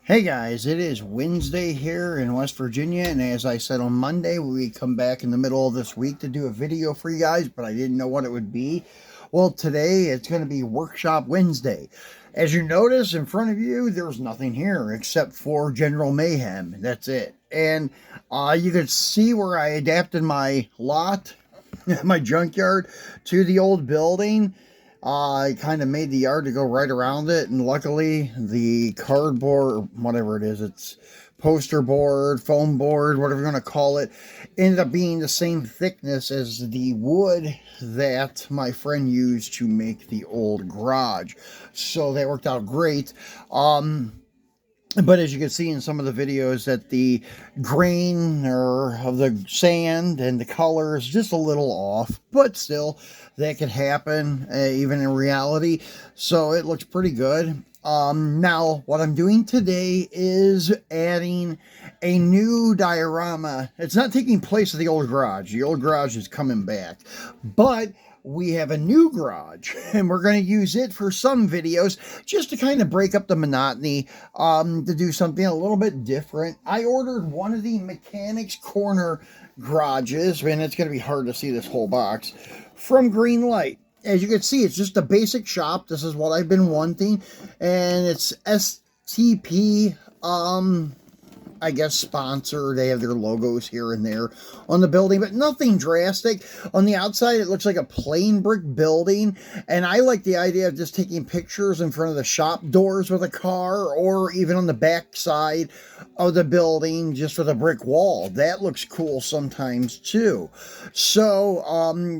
Hey guys, it is Wednesday here in West Virginia, and as I said on Monday, we come back in the middle of this week to do a video for you guys, but I didn't know what it would be. Well, today it's going to be Workshop Wednesday. As you notice in front of you, there's nothing here except for General Mayhem. That's it. And you could see where I adapted my lot, my junkyard, to the old building. I kind of made the yard to go right around it, and luckily the cardboard, whatever it is, it's poster board, foam board, whatever you want to call it, ended up being the same thickness as the wood that my friend used to make the old garage. So that worked out great. But as you can see in some of the videos, that the grain of the sand and the color is just a little off, but still that could happen even in reality. So it looks pretty good. Now what I'm doing today is adding a new diorama. It's not taking place of the old garage. The old garage is coming back, but we have a new garage, and we're going to use it for some videos just to kind of break up the monotony, to do something a little bit different. I ordered one of the Mechanics Corner garages, and it's going to be hard to see this whole box, from Greenlight. As you can see, it's just a basic shop. This is what I've been wanting, and it's STP, I guess, sponsor. They have their logos here and there on the building, but nothing drastic. On the outside, it looks like a plain brick building, and I like the idea of just taking pictures in front of the shop doors with a car, or even on the back side of the building just with a brick wall. That looks cool sometimes too. So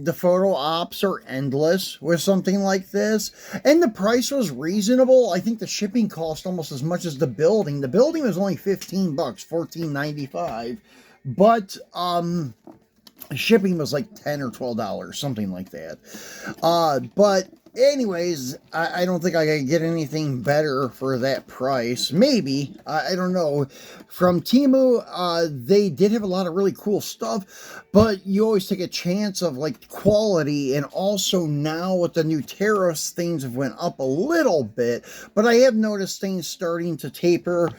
the photo ops are endless with something like this, and the price was reasonable. I think the shipping cost almost as much as the building. The building was only 15 bucks, $14.95, but shipping was like $10 or $12, something like that. But anyways, I don't think I could get anything better for that price. Maybe, I don't know. From Temu, they did have a lot of really cool stuff, but you always take a chance of like quality, and also now with the new tariffs, things have went up a little bit, but I have noticed things starting to taper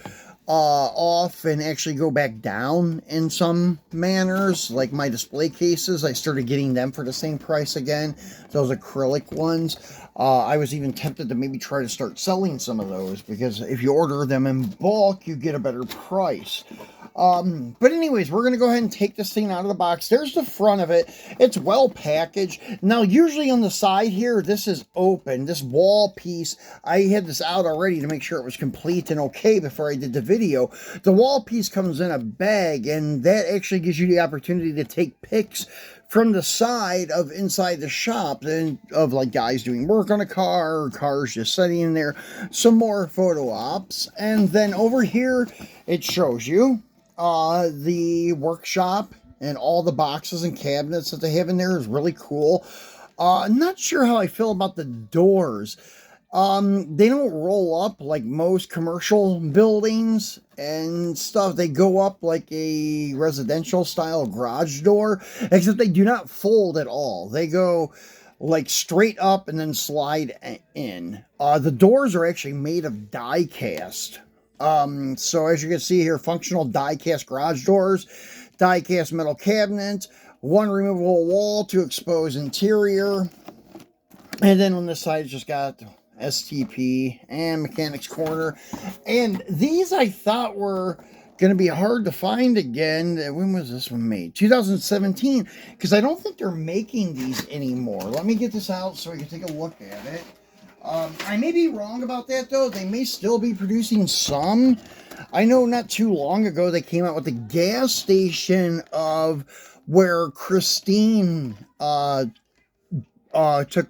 off and actually go back down in some manners. Like my display cases, I started getting them for the same price again, those acrylic ones. I was even tempted to maybe try to start selling some of those, because if you order them in bulk, you get a better price. But anyways, we're going to go ahead and take this thing out of the box. There's the front of it. It's well packaged. Now, usually on the side here, this is open. This wall piece, I had this out already to make sure it was complete and okay before I did the video. The wall piece comes in a bag, and that actually gives you the opportunity to take pics from the side of inside the shop, and of like guys doing work on a car, or cars just sitting in there, some more photo ops. And then over here, it shows you the workshop, and all the boxes and cabinets that they have in there is really cool. I'm not sure how I feel about the doors. They don't roll up like most commercial buildings and stuff. They go up like a residential style garage door, except they do not fold at all. They go like straight up and then slide in. The doors are actually made of die cast. So as you can see here, functional die-cast garage doors, die-cast metal cabinet, one removable wall to expose interior, and then on this side it's just got STP and Mechanics Corner. And these I thought were going to be hard to find again. When was this one made? 2017, because I don't think they're making these anymore. Let me get this out so we can take a look at it. I may be wrong about that, though. They may still be producing some. I know not too long ago they came out with the gas station of where Christine took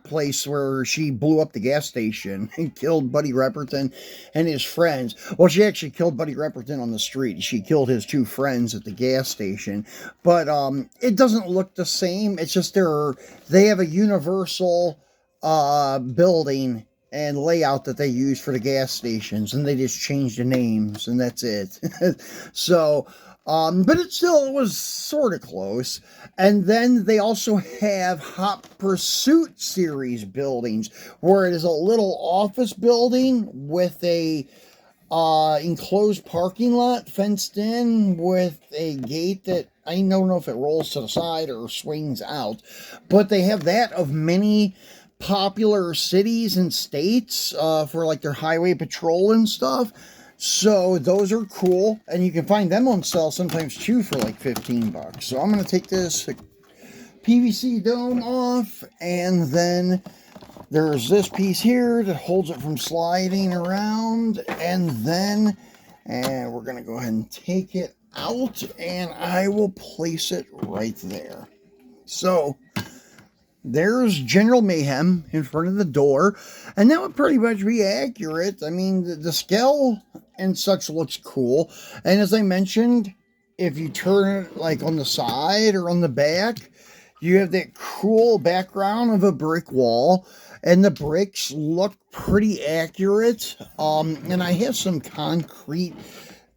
place, where she blew up the gas station and killed Buddy Repperton and his friends. Well, she actually killed Buddy Repperton on the street. She killed his two friends at the gas station. But it doesn't look the same. It's just they have a universal building and layout that they use for the gas stations, and they just changed the names, and that's it. So but it still was sort of close. And then they also have Hot Pursuit series buildings, where it is a little office building with a enclosed parking lot, fenced in with a gate that I don't know if it rolls to the side or swings out, but they have that of many popular cities and states for like their highway patrol and stuff. So those are cool, and you can find them on sale sometimes too for like 15 bucks. So I'm going to take this PVC dome off, and then there's this piece here that holds it from sliding around, and then we're going to go ahead and take it out, and I will place it right there. So there's General Mayhem in front of the door, and that would pretty much be accurate. I mean, the scale and such looks cool, and as I mentioned, if you turn it like on the side or on the back, you have that cool background of a brick wall, and the bricks look pretty accurate. And I have some concrete,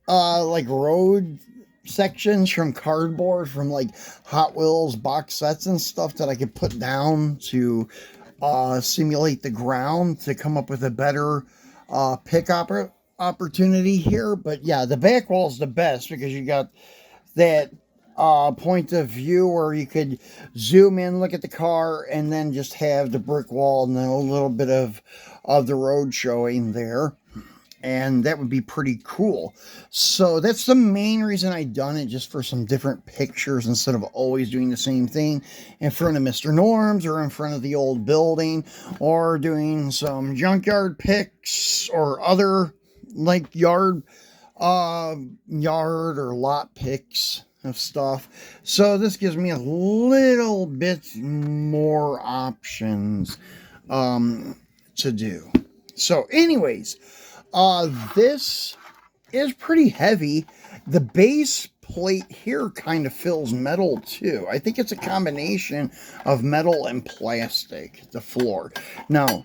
like road sections from cardboard from like Hot Wheels box sets and stuff that I could put down to simulate the ground to come up with a better pick opportunity here. But yeah, the back wall is the best because you got that point of view where you could zoom in, look at the car, and then just have the brick wall and then a little bit of the road showing there. And that would be pretty cool. So that's the main reason I done it, just for some different pictures instead of always doing the same thing in front of Mr. Norm's or in front of the old building, or doing some junkyard pics or other like yard or lot pics of stuff. So this gives me a little bit more options to do. So anyways, this is pretty heavy. The base plate here kind of feels metal too. I think it's a combination of metal and plastic, the floor. Now,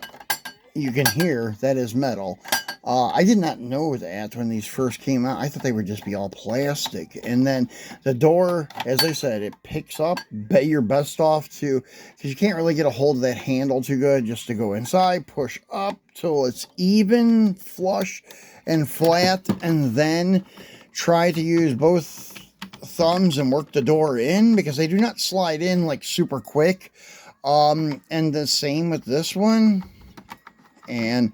you can hear that is metal. I did not know that when these first came out. I thought they would just be all plastic. And then the door, as I said, it picks up. Bet your best off to, because you can't really get a hold of that handle too good, just to go inside, push up till it's even, flush, and flat, and then try to use both thumbs and work the door in, because they do not slide in like super quick. And the same with this one. And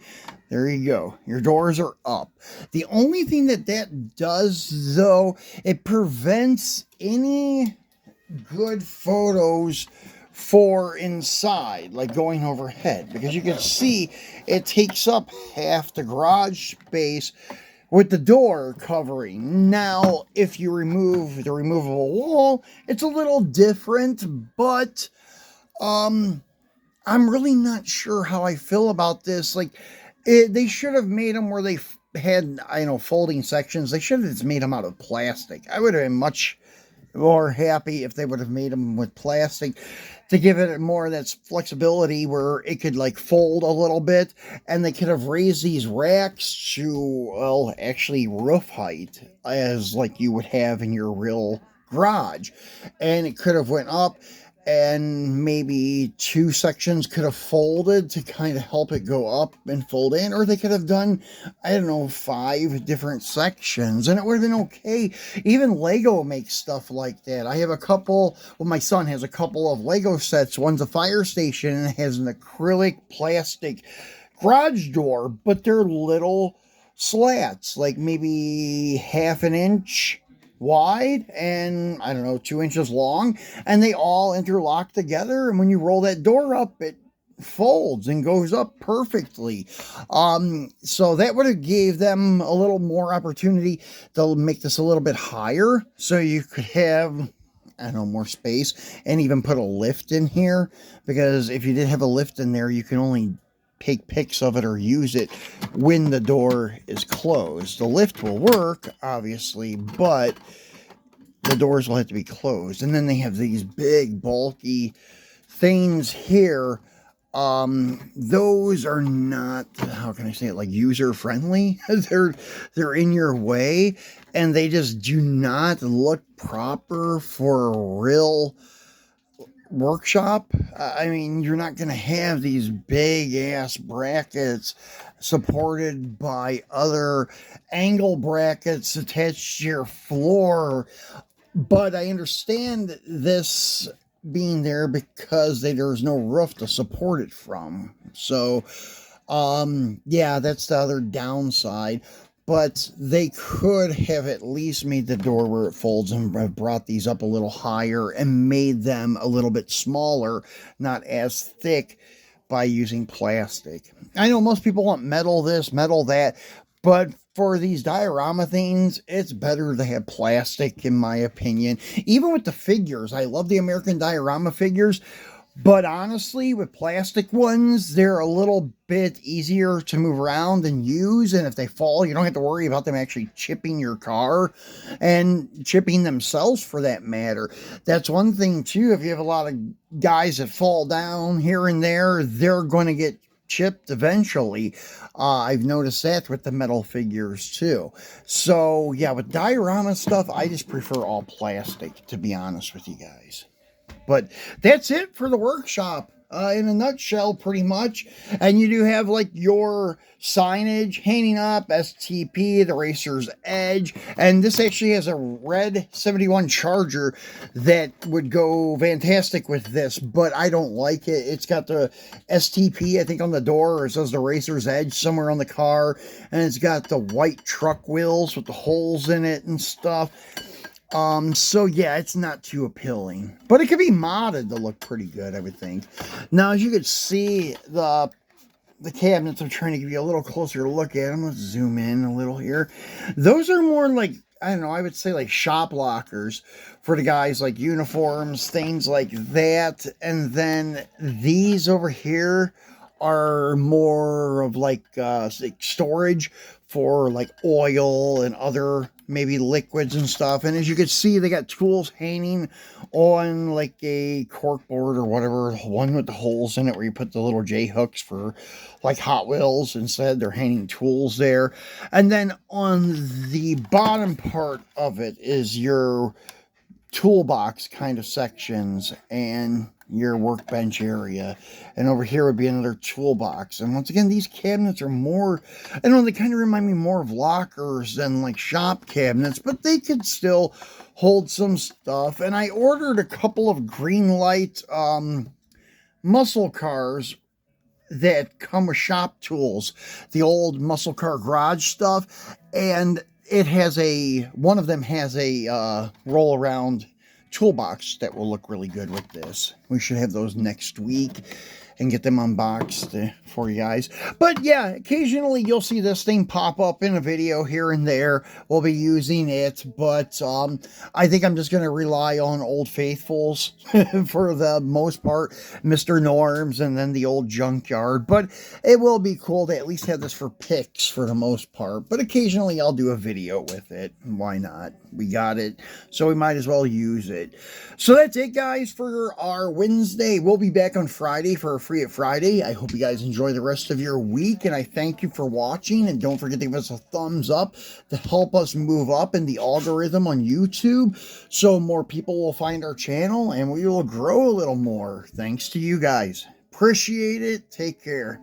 there you go. Your doors are up. The only thing that does, though, it prevents any good photos for inside, like going overhead, because you can see it takes up half the garage space with the door covering. Now, if you remove the removable wall, it's a little different, but I'm really not sure how I feel about this. Like, they should have made them where they had, I know, folding sections. They should have just made them out of plastic. I would have been much more happy if they would have made them with plastic to give it more of that flexibility where it could like fold a little bit, and they could have raised these racks to, well, actually roof height as like you would have in your real garage, and it could have went up, and maybe two sections could have folded to kind of help it go up and fold in, or they could have done, I don't know, 5 different sections, and it would have been okay. Even Lego makes stuff like that. I have a couple, well, my son has a couple of Lego sets. One's a fire station, and it has an acrylic plastic garage door, but they're little slats, like maybe half an inch wide and, I don't know, 2 inches long, and they all interlock together, and when you roll that door up, it folds and goes up perfectly. So that would have gave them a little more opportunity to make this a little bit higher, so you could have, I don't know, more space, and even put a lift in here, because if you did have a lift in there, you can only take pics of it or use it when the door is closed. The lift will work, obviously, but the doors will have to be closed. And then they have these big, bulky things here. Those are not, how can I say it, like user-friendly. They're in your way, and they just do not look proper for real workshop, I mean, you're not going to have these big ass brackets supported by other angle brackets attached to your floor. But I understand this being there because there's no roof to support it from. So, yeah, that's the other downside. But they could have at least made the door where it folds and have brought these up a little higher and made them a little bit smaller, not as thick, by using plastic. I know most people want metal this, metal that, but for these diorama things, it's better to have plastic, in my opinion. Even with the figures, I love the American diorama figures, but honestly, with plastic ones, they're a little bit easier to move around and use. And if they fall, you don't have to worry about them actually chipping your car and chipping themselves for that matter. That's one thing too. If you have a lot of guys that fall down here and there, they're going to get chipped eventually. I've noticed that with the metal figures too. So yeah, with diorama stuff, I just prefer all plastic, to be honest with you guys. But that's it for the workshop in a nutshell, pretty much. And you do have like your signage hanging up, STP, the Racer's Edge. And this actually has a red 71 Charger that would go fantastic with this, but I don't like it. It's got the STP, I think, on the door. It says the Racer's Edge somewhere on the car. And it's got the white truck wheels with the holes in it and stuff. So yeah, it's not too appealing, but it could be modded to look pretty good, I would think. Now, as you can see, the cabinets, I'm trying to give you a little closer look at them. Let's zoom in a little here. Those are more like, I don't know, I would say like shop lockers for the guys, like uniforms, things like that. And then these over here are more of like storage for like oil and other maybe liquids and stuff. And as you can see, they got tools hanging on like a cork board or whatever, one with the holes in it where you put the little J hooks for like Hot Wheels. Instead, they're hanging tools there. And then on the bottom part of it is your toolbox kind of sections and your workbench area, and over here would be another toolbox. And once again, these cabinets are more, I don't know, they kind of remind me more of lockers than like shop cabinets, but they could still hold some stuff. And I ordered a couple of Greenlight muscle cars that come with shop tools, the old muscle car garage stuff, and it has one of them has a roll around toolbox that will look really good with this. We should have those next week and get them unboxed for you guys. But yeah, occasionally you'll see this thing pop up in a video here and there. We'll be using it, but I think I'm just going to rely on Old Faithfuls for the most part, Mr. Norms, and then the old Junkyard. But it will be cool to at least have this for pics for the most part. But occasionally I'll do a video with it. Why not? We got it, so we might as well use it. So that's it, guys, for our Wednesday. We'll be back on Friday for a Free It Friday. I hope you guys enjoy the rest of your week, and I thank you for watching. And don't forget to give us a thumbs up to help us move up in the algorithm on YouTube, so more people will find our channel and we will grow a little more. Thanks to you guys. Appreciate it. Take care.